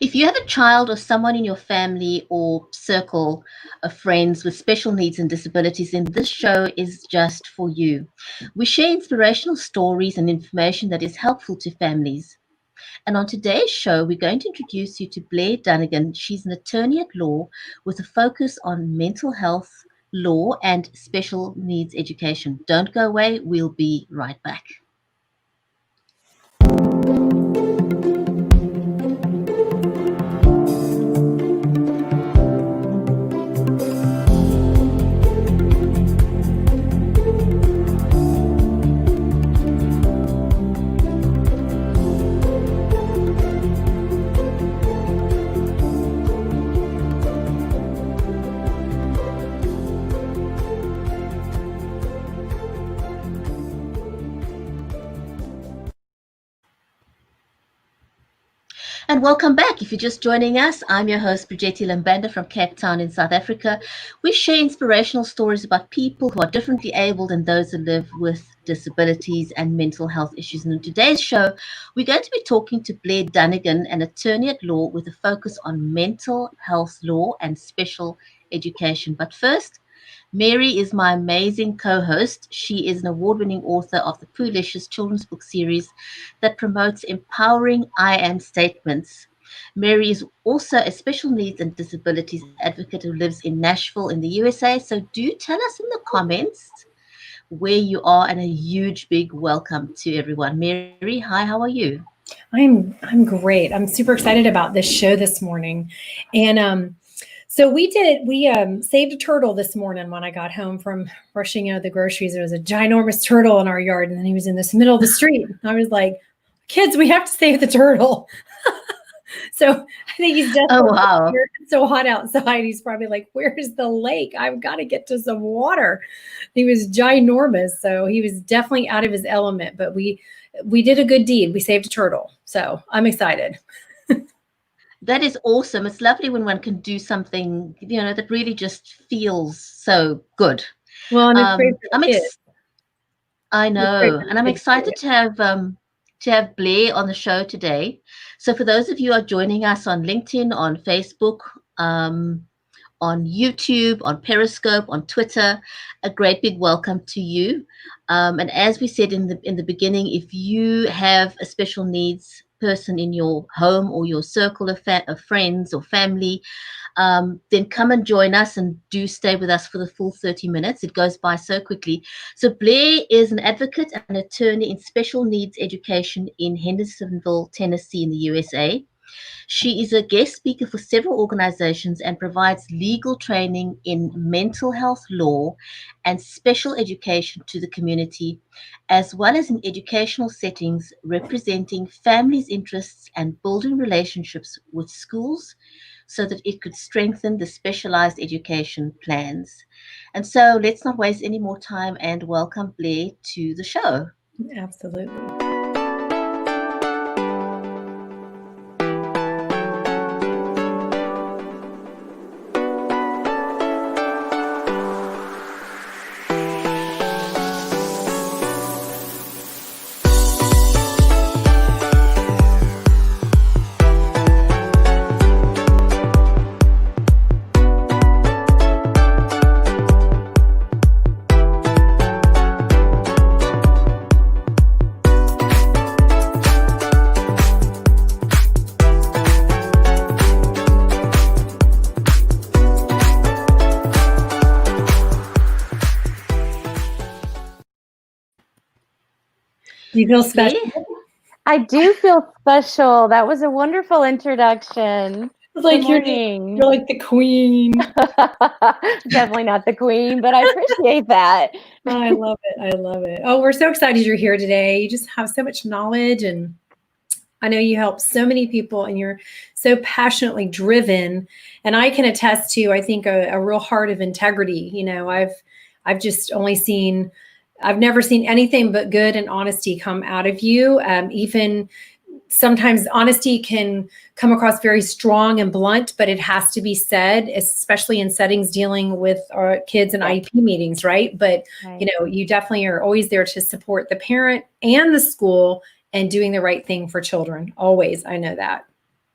If you have a child or someone in your family or circle of friends with special needs and disabilities, then this show is just for you. We share inspirational stories and information that is helpful to families. And on today's show, we're going to introduce you to Blair Dunigan. She's an attorney at law with a focus on mental health law and special needs education. Don't go away, we'll be right back. And welcome back. If you're just joining us, I'm your host, Bridgetti Banda from Cape Town in South Africa. We share inspirational stories about people who are differently abled and those who live with disabilities and mental health issues. And in today's show, we're going to be talking to Blair Dunigan, an attorney at law with a focus on mental health law and special education. But first, Mary is my amazing co-host. She is an award-winning author of the Poolicious children's book series that promotes empowering I am statements. Mary is also a special needs and disabilities advocate who lives in Nashville in the USA. So do tell us in the comments where you are, and a huge big welcome to everyone. Mary, hi, how are you? I'm great. I'm super excited about this show this morning. And so we saved a turtle this morning when I got home from rushing out the groceries. There was a ginormous turtle in our yard, and then he was in the middle of the street. I was like, kids, we have to save the turtle. So I think he's just It's so hot outside. He's probably like, where's the lake? I've got to get to some water. He was ginormous. So he was definitely out of his element, but we did a good deed. We saved a turtle. So I'm excited. That is awesome. It's lovely when one can do something, that really just feels so good. Well, and I know, and I'm excited to have Blair on the show today. So for those of you who are joining us on LinkedIn, on Facebook, on YouTube, on Periscope, on Twitter, a great big welcome to you. And as we said in the beginning, if you have a special needs person in your home or your circle of friends or family, then come and join us, and do stay with us for the full 30 minutes. It goes by so quickly. So Blair is an advocate and attorney in special needs education in Hendersonville, Tennessee in the USA. She is a guest speaker for several organizations and provides legal training in mental health law and special education to the community, as well as in educational settings representing families' interests and building relationships with schools so that it could strengthen the specialized education plans. And so let's not waste any more time and welcome Blair to the show. Absolutely. Do you feel special? I do feel special. That was a wonderful introduction. It's like you're like the queen. Definitely not the queen, but I appreciate that. I love it. I love it. Oh, we're so excited you're here today. You just have so much knowledge, and I know you help so many people, and you're so passionately driven. And I can attest to, I think, a real heart of integrity. I've just only seen, I've never seen anything but good and honesty come out of you. Even sometimes honesty can come across very strong and blunt, but it has to be said, especially in settings dealing with our kids and IEP meetings, right? But, you definitely are always there to support the parent and the school and doing the right thing for children. Always. I know that.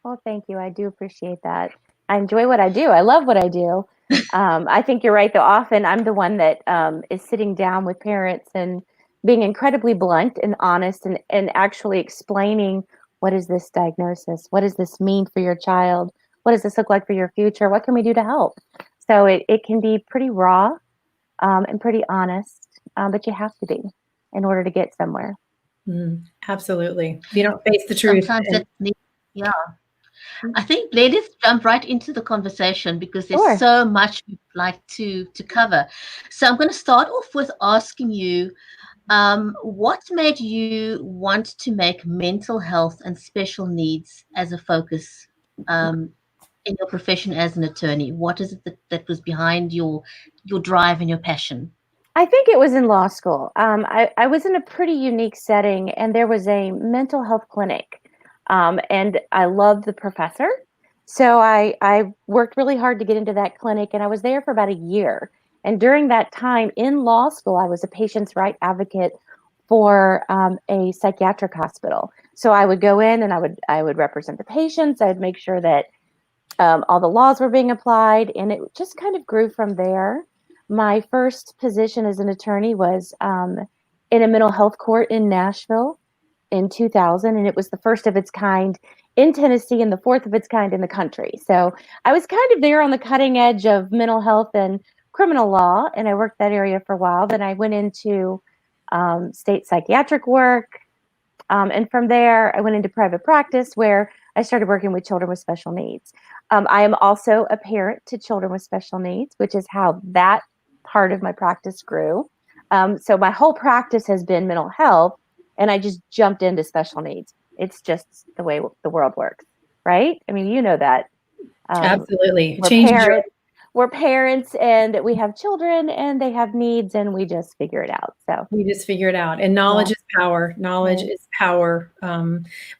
Well, thank you. I do appreciate that. I enjoy what I do. I love what I do. I think you're right, though. Often I'm the one that is sitting down with parents and being incredibly blunt and honest and actually explaining, what is this diagnosis? What does this mean for your child? What does this look like for your future? What can we do to help? So it can be pretty raw and pretty honest, but you have to be in order to get somewhere. Absolutely. If you don't face the truth. Sometimes that's neat. Yeah. I think let's jump right into the conversation because there's Sure. so much we'd like to cover. So I'm going to start off with asking you, what made you want to make mental health and special needs as a focus in your profession as an attorney? What is it that was behind your drive and your passion? I think it was in law school. I was in a pretty unique setting, and there was a mental health clinic, and I loved the professor. So I worked really hard to get into that clinic, and I was there for about a year. And during that time in law school, I was a patient's right advocate for a psychiatric hospital. So I would go in and I would represent the patients. I would make sure that all the laws were being applied, and it just kind of grew from there. My first position as an attorney was in a mental health court in Nashville in 2000, and it was the first of its kind in Tennessee and the fourth of its kind in the country. So I was kind of there on the cutting edge of mental health and criminal law, and I worked that area for a while. Then I went into state psychiatric work, and from there I went into private practice where I started working with children with special needs. I am also a parent to children with special needs, which is how that part of my practice grew. So my whole practice has been mental health, and I just jumped into special needs. It's just the way the world works, right? I mean, you know that. Absolutely. We're parents, and we have children, and they have needs, and we just figure it out. So we just figure it out. And knowledge is power. Knowledge is power.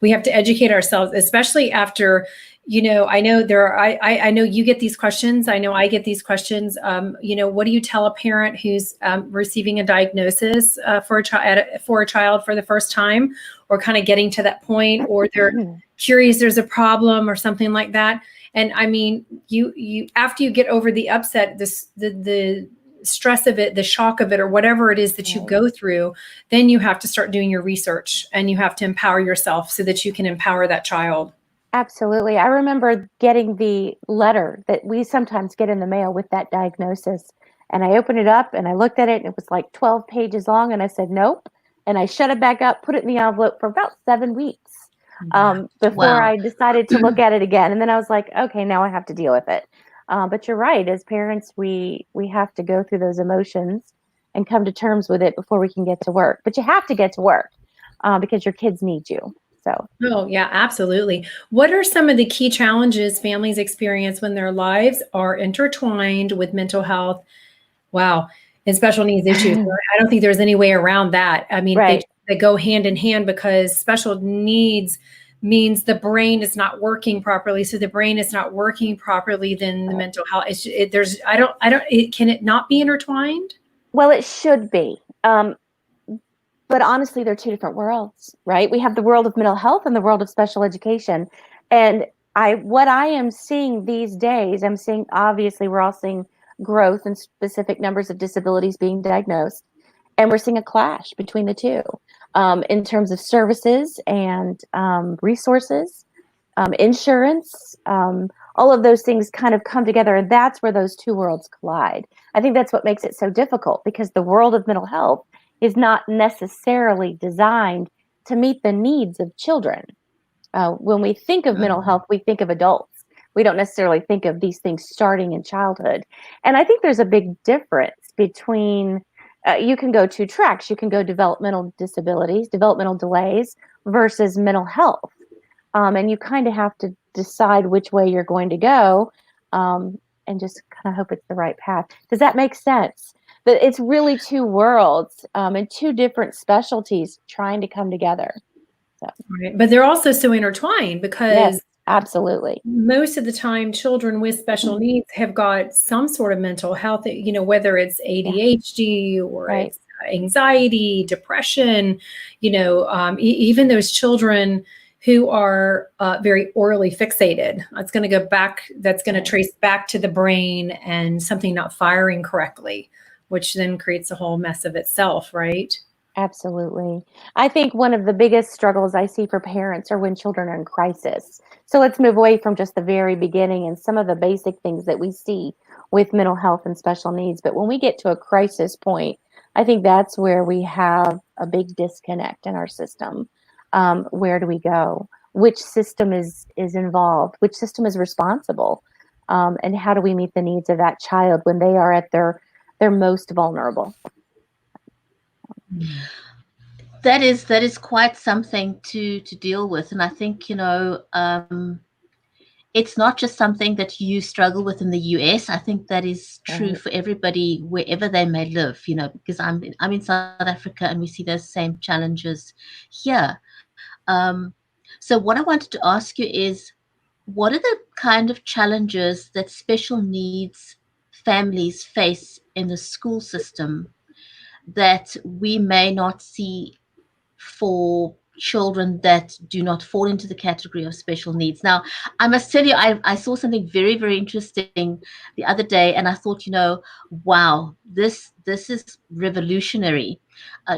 We have to educate ourselves, especially after, I know I know you get these questions. I know I get these questions. What do you tell a parent who's receiving a diagnosis for a child for the first time, or kind of getting to that point, or they're curious there's a problem or something like that? And I mean, you after you get over the upset, the stress of it, the shock of it, or whatever it is that you go through, then you have to start doing your research, and you have to empower yourself so that you can empower that child. Absolutely. I remember getting the letter that we sometimes get in the mail with that diagnosis. And I opened it up and I looked at it, and it was like 12 pages long. And I said, nope. And I shut it back up, put it in the envelope for about 7 weeks before I decided to look at it again. And then I was like, okay, now I have to deal with it. But you're right. As parents, we have to go through those emotions and come to terms with it before we can get to work. But you have to get to work because your kids need you. So. Oh, yeah, absolutely. What are some of the key challenges families experience when their lives are intertwined with mental health? Wow. And special needs issues. I don't think there's any way around that. I mean, they go hand in hand, because special needs means the brain is not working properly. So the brain is not working properly, then the mental health. Can it not be intertwined? Well, it should be. But honestly, they're two different worlds, right? We have the world of mental health and the world of special education. And what I am seeing these days, I'm seeing, obviously, we're all seeing growth in specific numbers of disabilities being diagnosed. And we're seeing a clash between the two in terms of services and resources, insurance, all of those things kind of come together. And that's where those two worlds collide. I think that's what makes it so difficult, because the world of mental health is not necessarily designed to meet the needs of children. When we think of mental health, we think of adults. We don't necessarily think of these things starting in childhood. And I think there's a big difference between, you can go two tracks. You can go developmental disabilities, developmental delays versus mental health. And you kind of have to decide which way you're going to go and just kind of hope it's the right path. Does that make sense? But it's really two worlds and two different specialties trying to come together. So. Right. But they're also so intertwined, because yes, absolutely. Most of the time, children with special needs have got some sort of mental health, whether it's ADHD or it's anxiety, depression, even those children, who are very orally fixated. It's going to go back, that's going to trace back to the brain and something not firing correctly, which then creates a whole mess of itself, right? Absolutely. I think one of the biggest struggles I see for parents are when children are in crisis. So let's move away from just the very beginning and some of the basic things that we see with mental health and special needs. But when we get to a crisis point, I think that's where we have a big disconnect in our system. Where do we go? Which system is involved? Which system is responsible? And how do we meet the needs of that child when they are at their most vulnerable? That is quite something to deal with, and I think it's not just something that you struggle with in the US. I think that is true for everybody wherever they may live. Because I'm in South Africa, and we see those same challenges here. So what I wanted to ask you is, what are the kind of challenges that special needs families face in the school system that we may not see for children that do not fall into the category of special needs? Now, I must tell you, I saw something very, very interesting the other day, and I thought, wow, this is revolutionary.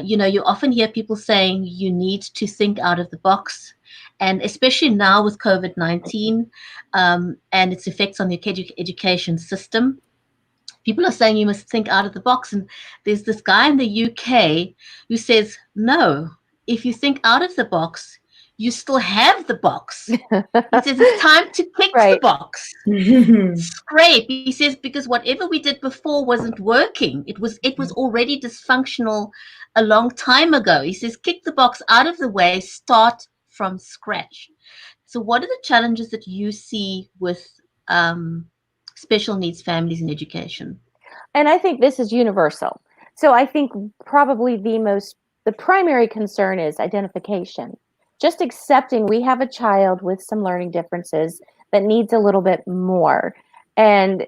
You often hear people saying you need to think out of the box, and especially now with COVID-19 and its effects on the education system. People are saying you must think out of the box. And there's this guy in the UK who says, no, if you think out of the box, you still have the box. He says it's time to fix the box. Scrape. He says, because whatever we did before wasn't working. It was already dysfunctional a long time ago. He says, kick the box out of the way, start from scratch. So what are the challenges that you see with special needs families in education? And I think this is universal. So I think probably the primary concern is identification. Just accepting we have a child with some learning differences that needs a little bit more. And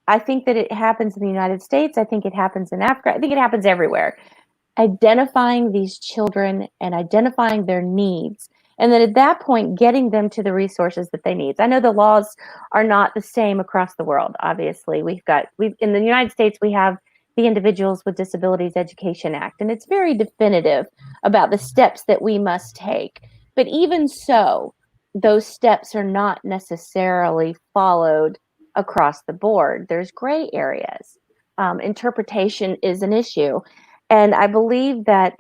I think that it happens in the United States. I think it happens in Africa. I think it happens everywhere. Identifying these children and identifying their needs. And then at that point, getting them to the resources that they need. I know the laws are not the same across the world. Obviously, in the United States, we have the Individuals with Disabilities Education Act, and it's very definitive about the steps that we must take. But even so, those steps are not necessarily followed across the board. There's gray areas. Interpretation is an issue. And I believe that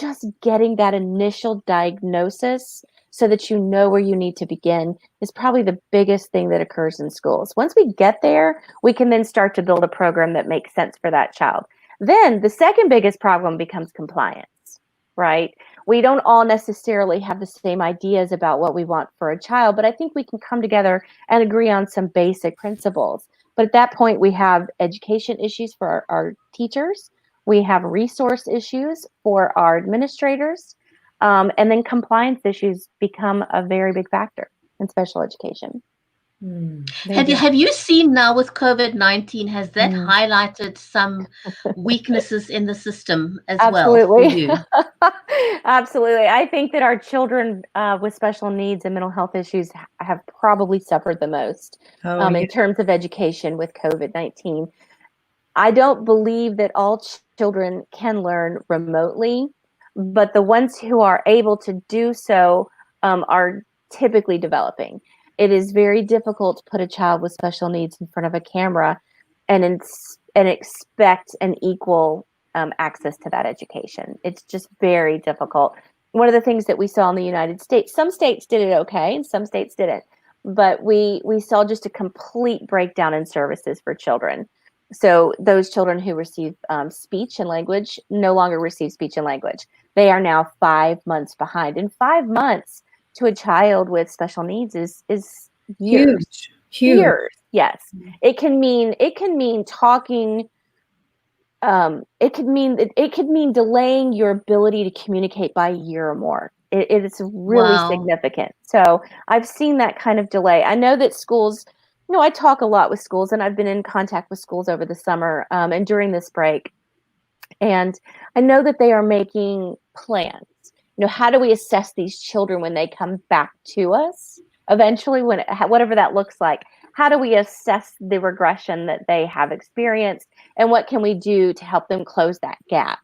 just getting that initial diagnosis so that you know where you need to begin is probably the biggest thing that occurs in schools. Once we get there, we can then start to build a program that makes sense for that child. Then the second biggest problem becomes compliance, right? We don't all necessarily have the same ideas about what we want for a child, but I think we can come together and agree on some basic principles. But at that point, we have education issues for our teachers. We have resource issues for our administrators, and then compliance issues become a very big factor in special education. Have you seen now with COVID-19, has that highlighted some weaknesses in the system as well for you? Absolutely. I think that our children with special needs and mental health issues have probably suffered the most in terms of education with COVID-19. I don't believe that all children can learn remotely, but the ones who are able to do so are typically developing. It is very difficult to put a child with special needs in front of a camera and expect an equal access to that education. It's just very difficult. One of the things that we saw in the United States, some states did it okay and some states didn't, but we saw just a complete breakdown in services for children. So those children who receive speech and language no longer receive speech and language. They are now 5 months behind. And 5 months to a child with special needs is years. Huge. Years, yes. It can mean talking. It could mean delaying your ability to communicate by a year or more. It is really significant. So I've seen that kind of delay. I know that schools. I talk a lot with schools, and I've been in contact with schools over the summer and during this break. And I know that they are making plans. how do we assess these children when they come back to us eventually, whatever that looks like? How do we assess the regression that they have experienced, and what can we do to help them close that gap?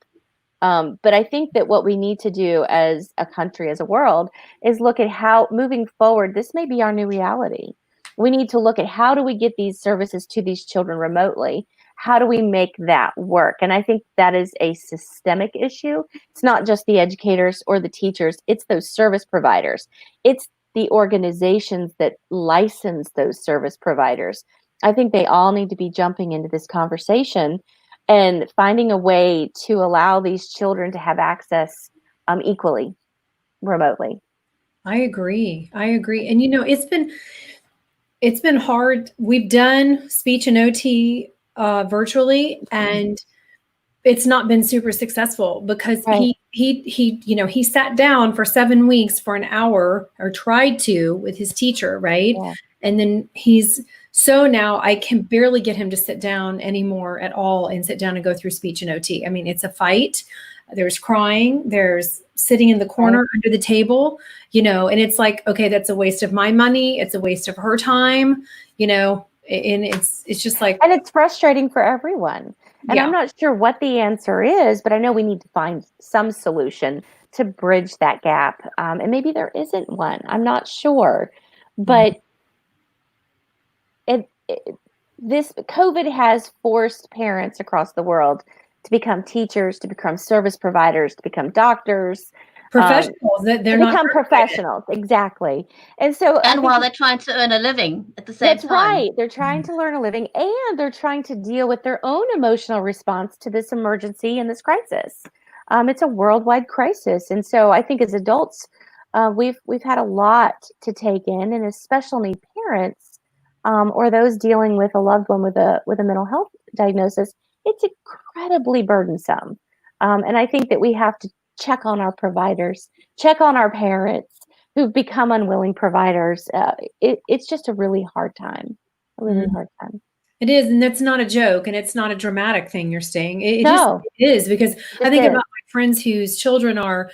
But I think that what we need to do as a country, as a world, is look at how, moving forward, this may be our new reality. We need to look at how do we get these services to these children remotely? How do we make that work? And I think that is a systemic issue. It's not just the educators or the teachers, it's those service providers. It's the organizations that license those service providers. I think they all need to be jumping into this conversation and finding a way to allow these children to have access equally remotely. I agree. And it's been hard. We've done speech and OT virtually, and it's not been super successful because Right. he sat down for 7 weeks for an hour, or tried to, with his teacher, right? Yeah. And then now I can barely get him to sit down anymore at all and sit down and go through speech and OT. I mean, it's a fight. There's crying, there's sitting in the corner under the table, and it's like, okay, that's a waste of my money. It's a waste of her time, and it's just like, and it's frustrating for everyone. And yeah. I'm not sure what the answer is, but I know we need to find some solution to bridge that gap. And maybe there isn't one. I'm not sure, but this COVID has forced parents across the world to become teachers, to become service providers, to become doctors, Professionals. They're not become professionals. Exactly. And so, And while they're trying to earn a living at the same that's time. right. They're trying to learn a living, and they're trying to deal with their own emotional response to this emergency and this crisis. It's a worldwide crisis. And so I think as adults, we've had a lot to take in, and as special need parents, or those dealing with a loved one with a mental health diagnosis, it's incredibly burdensome. And I think that we have to check on our providers, check on our parents who've become unwilling providers. It's just a really hard time, hard time. It is, and that's not a joke, and it's not a dramatic thing you're saying. It No. just is, because I think about my friends whose children are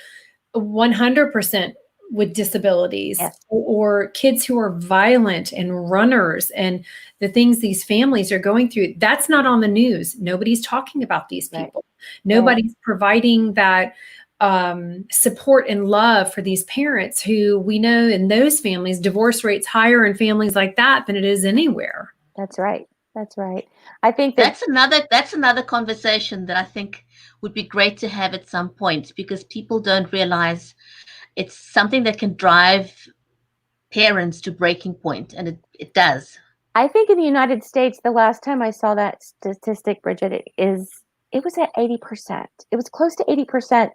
100% with disabilities, Yes. or kids who are violent and runners, and the things these families are going through. That's not on the news. Nobody's talking about these people. Right. Nobody's providing that support and love for these parents, who we know in those families, divorce rates higher in families like that than it is anywhere. That's right. That's right. I think that's another conversation that I think would be great to have at some point, because people don't realize it's something that can drive parents to breaking point, and it does. I think in the United States, the last time I saw that statistic, Bridget, it was at 80%. It was close to 80%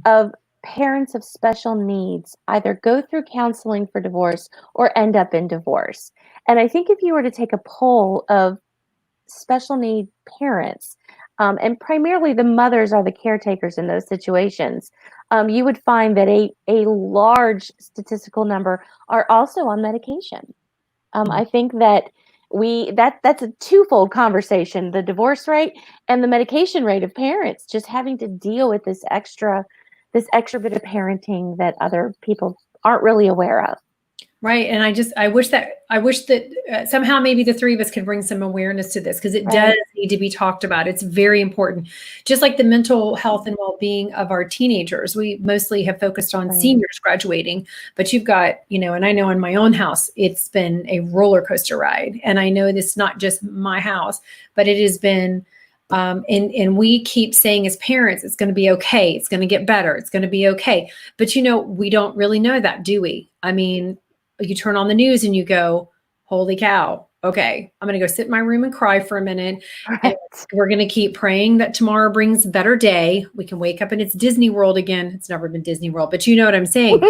of parents of special needs either go through counseling for divorce or end up in divorce. And I think if you were to take a poll of special need parents, and primarily the mothers are the caretakers in those situations, you would find that a large statistical number are also on medication. I think that that's a twofold conversation: the divorce rate and the medication rate of parents just having to deal with this extra bit of parenting that other people aren't really aware of. Right. And I wish that somehow maybe the three of us could bring some awareness to this, because it does need to be talked about. It's very important. Just like the mental health and well-being of our teenagers. We mostly have focused on seniors graduating, but you've got, and I know in my own house, it's been a roller coaster ride. And I know this is not just my house, but it has been, and we keep saying as parents, it's going to be okay. It's going to get better. It's going to be okay. But, we don't really know that, do we? I mean, you turn on the news and you go, holy cow. Okay, I'm going to go sit in my room and cry for a minute. Right. And we're going to keep praying that tomorrow brings a better day. We can wake up and it's Disney World again. It's never been Disney World, but you know what I'm saying.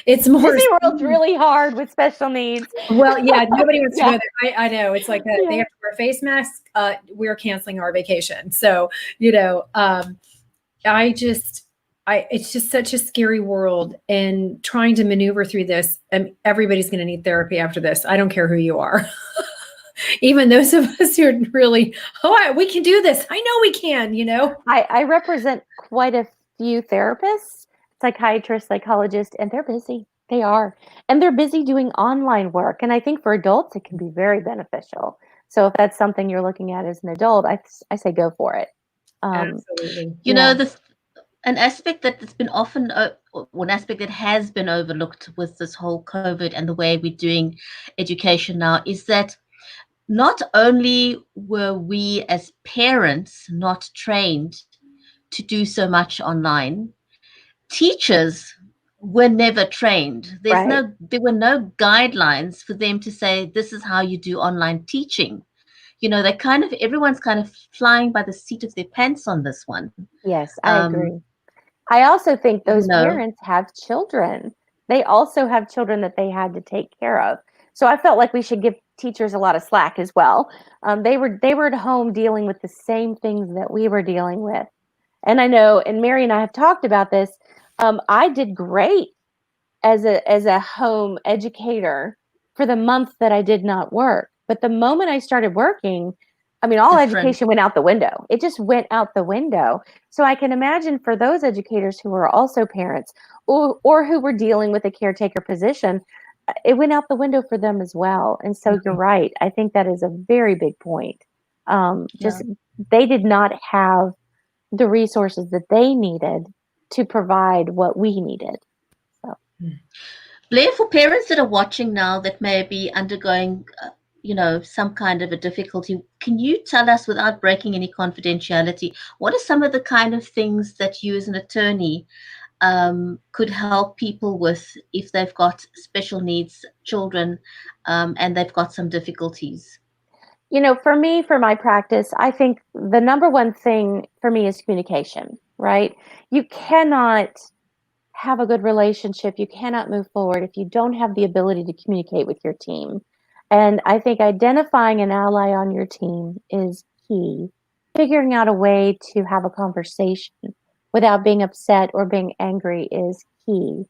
It's more. Disney World's really hard with special needs. Well, yeah, nobody wants to go there. I know. It's like they have to wear face masks. We're canceling our vacation. So, it's just such a scary world, and trying to maneuver through this. And everybody's going to need therapy after this. I don't care who you are. Even those of us who are really, we can do this. I know we can, I represent quite a few therapists psychiatrists, psychologists, and they're busy. They are. And they're busy doing online work. And I think for adults, it can be very beneficial. So if that's something you're looking at as an adult, I say go for it. Absolutely. You know, Yeah, this an aspect that's been often, one aspect that has been overlooked with this whole COVID and the way we're doing education now is that not only were we as parents not trained to do so much online, teachers were never trained. right. There were no guidelines for them to say this is how you do online teaching. You know, everyone's kind of flying by the seat of their pants on this one. Yes, I Um, agree. I also think you those know, parents have children. They also have children that they had to take care of. So I felt like we should give teachers a lot of slack as well. They were at home dealing with the same things that we were dealing with. And I know, and Mary and I have talked about this. I did great as a home educator for the month that I did not work. But the moment I started working, I mean, all different. education went out the window. It just went out the window. So I can imagine for those educators who are also parents or who were dealing with a caretaker position, it went out the window for them as well. And so you're right. I think that is a very big point. Yeah. Just they did not have the resources that they needed to provide what we needed. So. Blair, for parents that are watching now that may be undergoing, some kind of a difficulty, can you tell us, without breaking any confidentiality, what are some of the kind of things that you as an attorney could help people with if they've got special needs children and they've got some difficulties? For me, for my practice, I think the number one thing for me is communication, right? You cannot have a good relationship. You cannot move forward if you don't have the ability to communicate with your team. And I think identifying an ally on your team is key. Figuring out a way to have a conversation without being upset or being angry is key.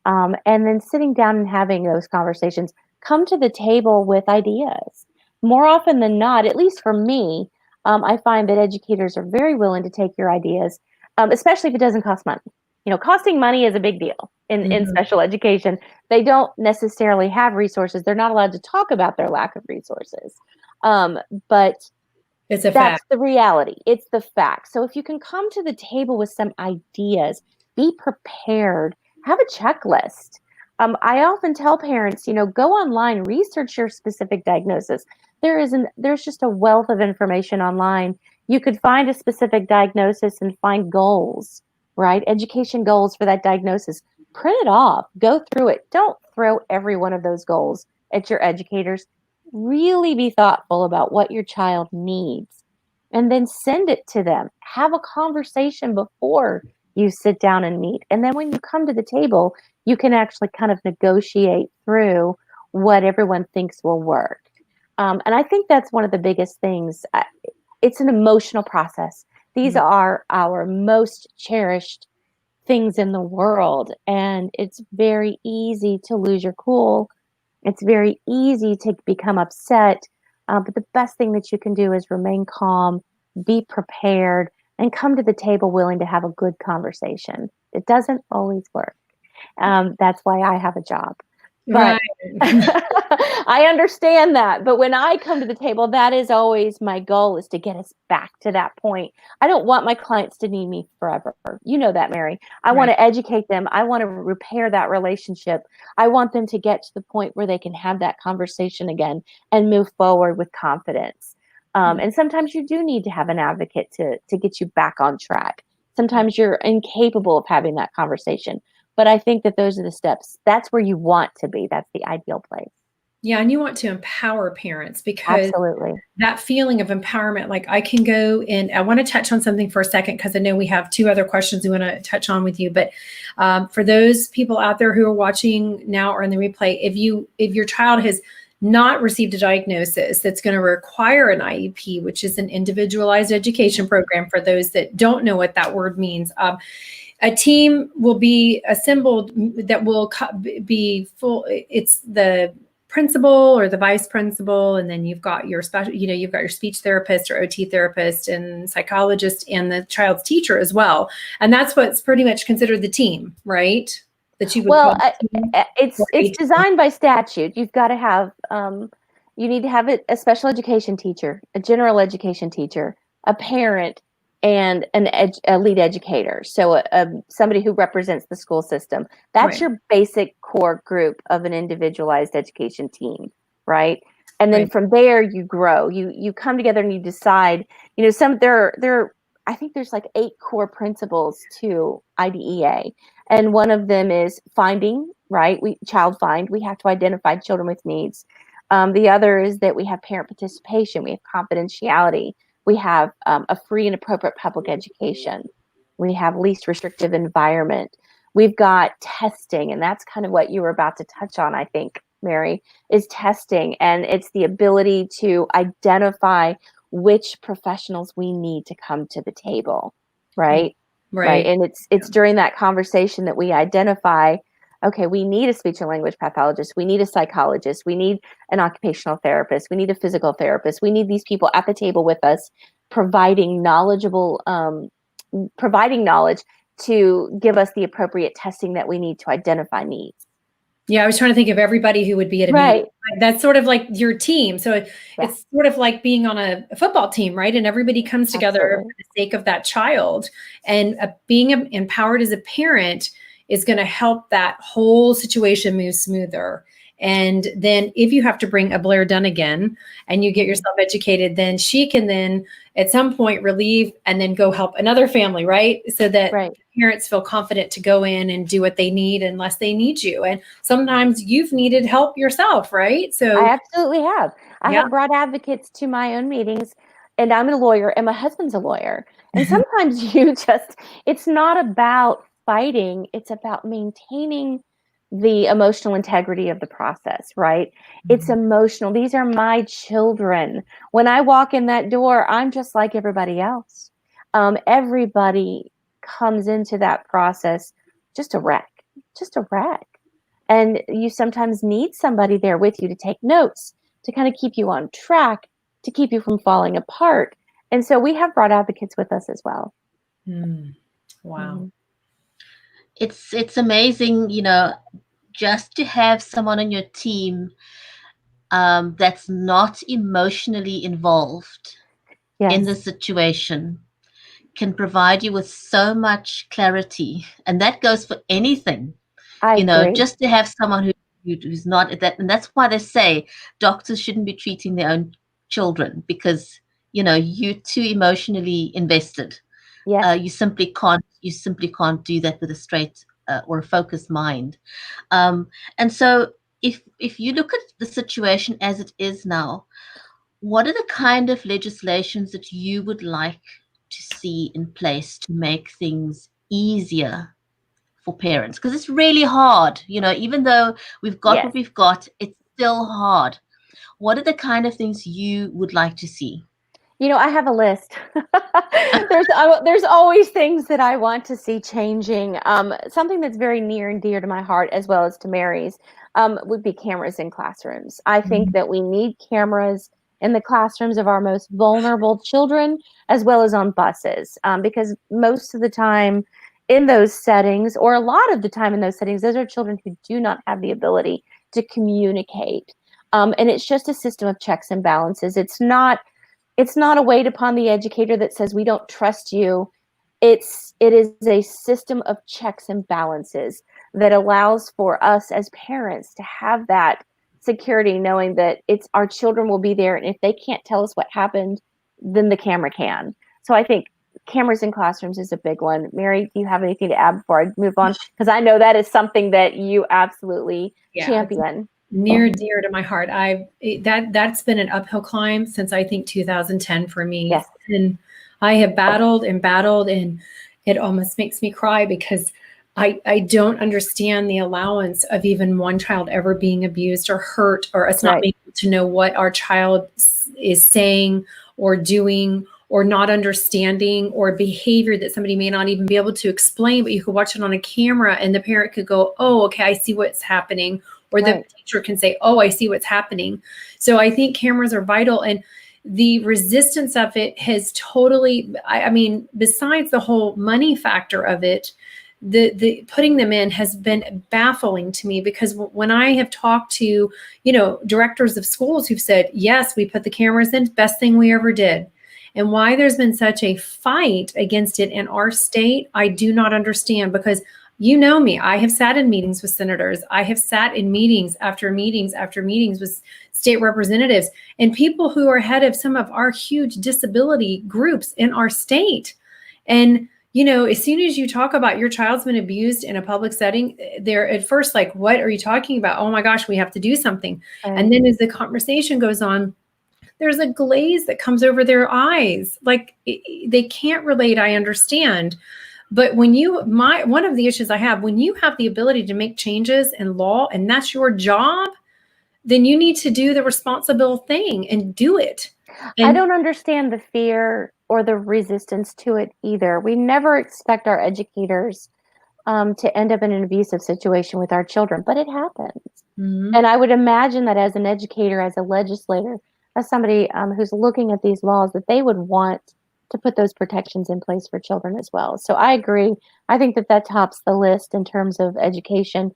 And then sitting down and having those conversations, come to the table with ideas. More often than not, at least for me, I find that educators are very willing to take your ideas, especially if it doesn't cost money. Costing money is a big deal in special education. They don't necessarily have resources. They're not allowed to talk about their lack of resources. But It's a that's fact. the reality. It's the fact. So if you can come to the table with some ideas, be prepared, have a checklist. I often tell parents, go online, research your specific diagnosis. There's just a wealth of information online. You could find a specific diagnosis and find goals, right? Education goals for that diagnosis. Print it off, go through it. Don't throw every one of those goals at your educators. Really be thoughtful about what your child needs and then send it to them. Have a conversation before you sit down and meet. And then when you come to the table, you can actually kind of negotiate through what everyone thinks will work. And I think that's one of the biggest things. It's an emotional process. These are our most cherished things in the world. And it's very easy to lose your cool. It's very easy to become upset. But the best thing that you can do is remain calm, be prepared, and come to the table willing to have a good conversation. It doesn't always work. That's why I have a job. But I understand that. But when I come to the table, that is always my goal, is to get us back to that point. I don't want my clients to need me forever. You know that, Mary. I want to educate them. I want to repair that relationship. I want them to get to the point where they can have that conversation again and move forward with confidence. And sometimes you do need to have an advocate to get you back on track. Sometimes you're incapable of having that conversation. But I think that those are the steps. That's where you want to be. That's the ideal place. Yeah, and you want to empower parents, because Absolutely. that feeling of empowerment, like I can go and I want to touch on something for a second, because I know we have two other questions we want to touch on with you. But for those people out there who are watching now or in the replay, if your child has not received a diagnosis that's going to require an IEP, which is an individualized education program, for those that don't know what that word means, a team will be assembled that will be full. It's the principal or the vice principal, and then you've got your special, you've got your speech therapist or OT therapist and psychologist and the child's teacher as well. And that's what's pretty much considered the team, right? That you would Well, call team, it's designed by statute. You've got to have, you need to have a special education teacher, a general education teacher, a parent, and a lead educator. So somebody who represents the school system. That's your basic core group of an individualized education team, right? And then from there you grow. You come together and you decide. I think there's like 8 core principles to IDEA, and one of them is finding. Right, child find. We have to identify children with needs. The other is that we have parent participation. We have confidentiality. We have a free and appropriate public education. We have least restrictive environment. We've got testing, and that's kind of what you were about to touch on, I think, Mary, is testing. And it's the ability to identify which professionals we need to come to the table, right? Right. And it's during that conversation that we identify, okay, we need a speech and language pathologist. We need a psychologist. We need an occupational therapist. We need a physical therapist. We need these people at the table with us, providing knowledge to give us the appropriate testing that we need to identify needs. Yeah, I was trying to think of everybody who would be at a meeting. That's sort of like your team. So it's sort of like being on a football team, right? And everybody comes together for the sake of that child. And being empowered as a parent is going to help that whole situation move smoother. And then if you have to bring a Blair Dunigan and you get yourself educated, then she can then at some point relieve and then go help another family, right? So that parents feel confident to go in and do what they need unless they need you. And sometimes you've needed help yourself, right? So I absolutely have. I have brought advocates to my own meetings, and I'm a lawyer and my husband's a lawyer. And sometimes it's not about fighting, it's about maintaining the emotional integrity of the process, right? It's emotional. These are my children. When I walk in that door, I'm just like everybody else. Everybody comes into that process just a wreck. And you sometimes need somebody there with you to take notes, to kind of keep you on track, to keep you from falling apart. And so we have brought advocates with us as well. Wow. It's amazing, just to have someone on your team that's not emotionally involved in the situation can provide you with so much clarity. And that goes for anything. I agree. Just to have someone who's not at that. And that's why they say doctors shouldn't be treating their own children, because, you're too emotionally invested. You simply can't do that with a straight or a focused mind. And so if you look at the situation as it is now, what are the kind of legislations that you would like to see in place to make things easier for parents? Because it's really hard, even though we've got what we've got, it's still hard. What are the kind of things you would like to see? I have a list. There's always things that I want to see changing. Something that's very near and dear to my heart, as well as to Mary's, would be cameras in classrooms. I think that we need cameras in the classrooms of our most vulnerable children, as well as on buses, because most of the time in those settings, or a lot of the time in those settings, those are children who do not have the ability to communicate. And it's just a system of checks and balances. It's not a weight upon the educator that says we don't trust you. It is a system of checks and balances that allows for us as parents to have that security, knowing that our children will be there, and if they can't tell us what happened, then the camera can. So I think cameras in classrooms is a big one. Mary, do you have anything to add before I move on? Because I know that is something that you absolutely champion. Near and dear to my heart. That's been an uphill climb since I think 2010 for me. Yes. And I have battled, and it almost makes me cry because I don't understand the allowance of even one child ever being abused or hurt, or us not being able to know what our child is saying or doing, or not understanding, or behavior that somebody may not even be able to explain, but you could watch it on a camera and the parent could go, oh, okay, I see what's happening. or the Right. teacher can say, oh, I see what's happening. So I think cameras are vital, and the resistance of it has totally, I mean, besides the whole money factor of it, the putting them in has been baffling to me, because when I have talked to, directors of schools who've said, yes, we put the cameras in, best thing we ever did. And why there's been such a fight against it in our state, I do not understand, because you know me, I have sat in meetings with senators. I have sat in meetings after meetings after meetings with state representatives and people who are head of some of our huge disability groups in our state. And, as soon as you talk about your child's been abused in a public setting, they're at first like, what are you talking about? Oh my gosh, we have to do something. Right. And then as the conversation goes on, there's a glaze that comes over their eyes. Like they can't relate, I understand. But when one of the issues I have, when you have the ability to make changes in law and that's your job, then you need to do the responsible thing and do it. I don't understand the fear or the resistance to it either. We never expect our educators to end up in an abusive situation with our children, but it happens. Mm-hmm. And I would imagine that as an educator, as a legislator, as somebody who's looking at these laws, that they would want to put those protections in place for children as well. So I agree. I think that tops the list in terms of education.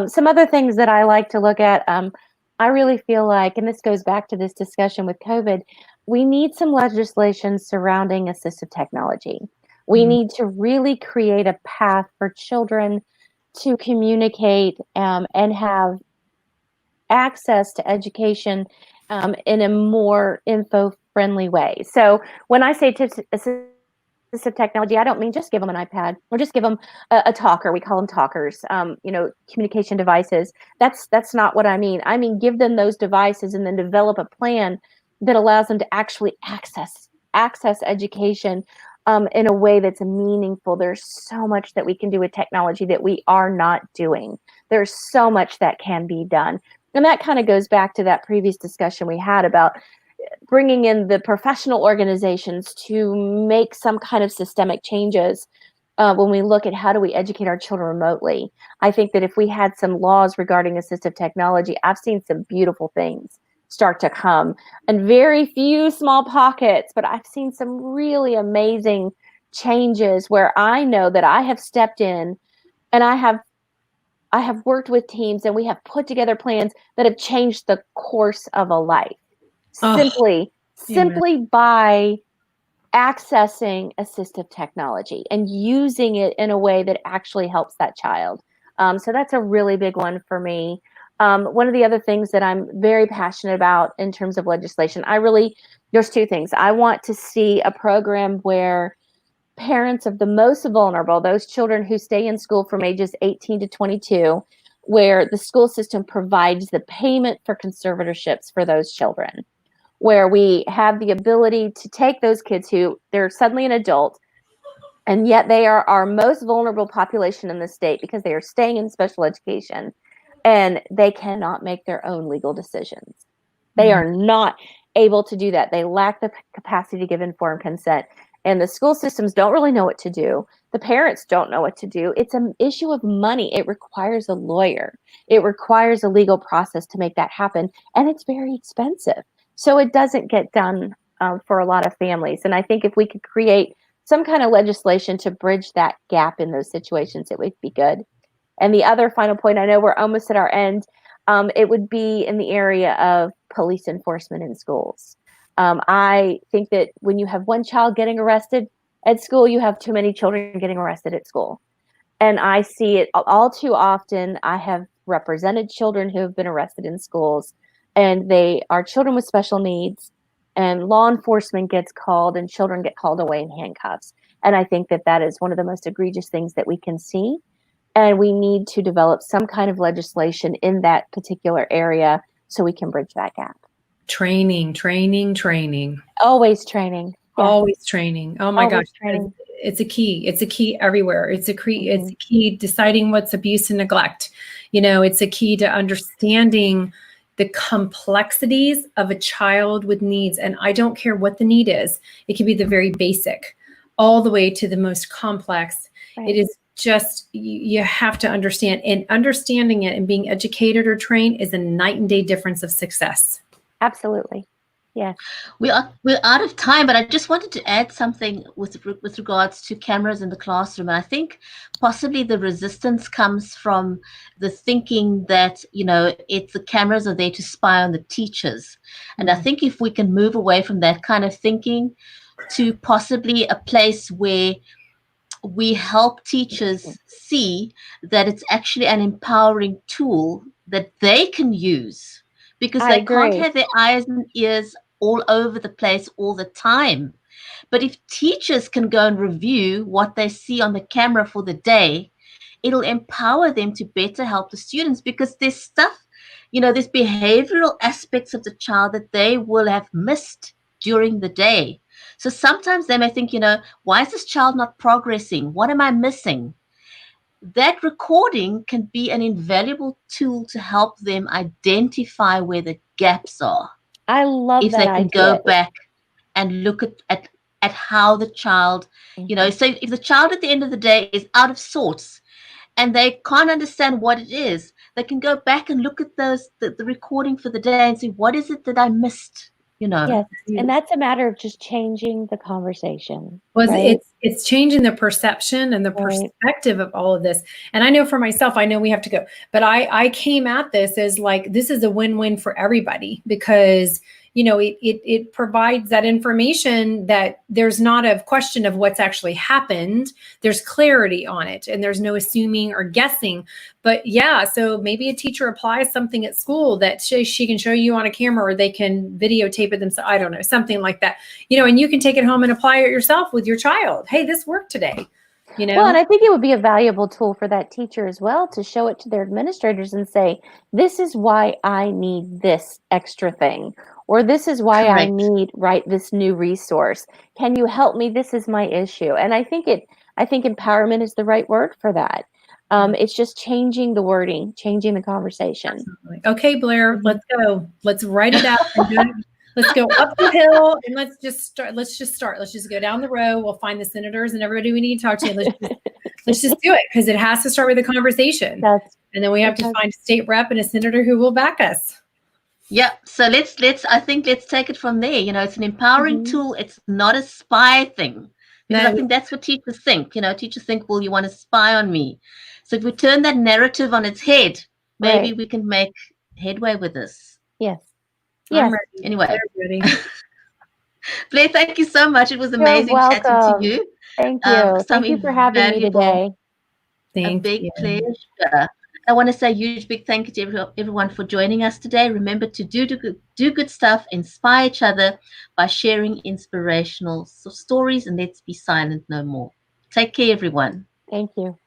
Some other things that I like to look at, I really feel like, and this goes back to this discussion with COVID, we need some legislation surrounding assistive technology. We need to really create a path for children to communicate and have access to education in a more info-friendly way. So when I say assistive technology, I don't mean just give them an iPad or just give them a talker. We call them talkers, communication devices. That's not what I mean. I mean, give them those devices and then develop a plan that allows them to actually access education in a way that's meaningful. There's so much that we can do with technology that we are not doing. There's so much that can be done. And that kind of goes back to that previous discussion we had about bringing in the professional organizations to make some kind of systemic changes when we look at how do we educate our children remotely. I think that if we had some laws regarding assistive technology, I've seen some beautiful things start to come, and very few small pockets, but I've seen some really amazing changes where I know that I have stepped in and I have worked with teams and we have put together plans that have changed the course of a life simply by accessing assistive technology and using it in a way that actually helps that child. So that's a really big one for me. One of the other things that I'm very passionate about in terms of legislation, there's two things. I want to see a program where parents of the most vulnerable, those children who stay in school from ages 18 to 22, where the school system provides the payment for conservatorships for those children, where we have the ability to take those kids who they're suddenly an adult, and yet they are our most vulnerable population in the state because they are staying in special education and they cannot make their own legal decisions. They are not able to do that. They lack the capacity to give informed consent. And the school systems don't really know what to do. The parents don't know what to do. It's an issue of money. It requires a lawyer. It requires a legal process to make that happen. And it's very expensive. So it doesn't get done for a lot of families. And I think if we could create some kind of legislation to bridge that gap in those situations, it would be good. And the other final point, I know we're almost at our end, it would be in the area of police enforcement in schools. I think that when you have one child getting arrested at school, you have too many children getting arrested at school. And I see it all too often. I have represented children who have been arrested in schools, and they are children with special needs, and law enforcement gets called and children get called away in handcuffs. And I think that is one of the most egregious things that we can see. And we need to develop some kind of legislation in that particular area so we can bridge that gap. Training. Always training. Yeah. Always training. Oh my gosh. Training. It's a key. It's a key everywhere. It's a key deciding what's abuse and neglect. It's a key to understanding the complexities of a child with needs. And I don't care what the need is. It can be the very basic all the way to the most complex. Right. It is just, you have to understand, and understanding it and being educated or trained is a night and day difference of success. Absolutely. Yeah. We're out of time, but I just wanted to add something with regards to cameras in the classroom. And I think possibly the resistance comes from the thinking that, it's the cameras are there to spy on the teachers. And I think if we can move away from that kind of thinking to possibly a place where we help teachers see that it's actually an empowering tool that they can use, because I they can't agree. have their eyes and ears all over the place all the time. But if teachers can go and review what they see on the camera for the day, it'll empower them to better help the students, because there's stuff, there's behavioral aspects of the child that they will have missed during the day. So sometimes they may think, why is this child not progressing? What am I missing? That recording can be an invaluable tool to help them identify where the gaps are. I love If that they can idea. go back and look at how the child, so if the child at the end of the day is out of sorts and they can't understand what it is, they can go back and look at the recording for the day and say, what is it that I missed? Yes, and that's a matter of just changing the conversation. Well, right? it's changing the perception and the perspective of all of this. And I know for myself, I know we have to go, but I came at this as like, this is a win-win for everybody, because it provides that information that there's not a question of what's actually happened. There's clarity on it, and there's no assuming or guessing. But yeah, so maybe a teacher applies something at school that she can show you on a camera, or they can videotape it themselves. I don't know, something like that, and you can take it home and apply it yourself with your child. Hey, this worked today. Well, and I think it would be a valuable tool for that teacher as well, to show it to their administrators and say, this is why I need this extra thing, or this is why I need this new resource. Can you help me? This is my issue. And I think empowerment is the right word for that. It's just changing the wording, changing the conversation. Absolutely. Okay, Blair, let's go. Let's write it out. Let's go up the hill, and let's just start. Let's just go down the row. We'll find the senators and everybody we need to talk to. Let's just do it, because it has to start with a conversation. And then we have to find a state rep and a senator who will back us. Yeah. So let's take it from there. It's an empowering tool. It's not a spy thing. Because I think that's what teachers think. Teachers think, well, you want to spy on me. So if we turn that narrative on its head, maybe we can make headway with this. Yes. Yes. Anyway, Blair, thank you so much. It was amazing chatting to you. Thank you. Thank you for having me today. A big pleasure. I want to say a huge big thank you to everyone for joining us today. Remember to do good stuff, inspire each other by sharing inspirational stories, and let's be silent no more. Take care, everyone. Thank you.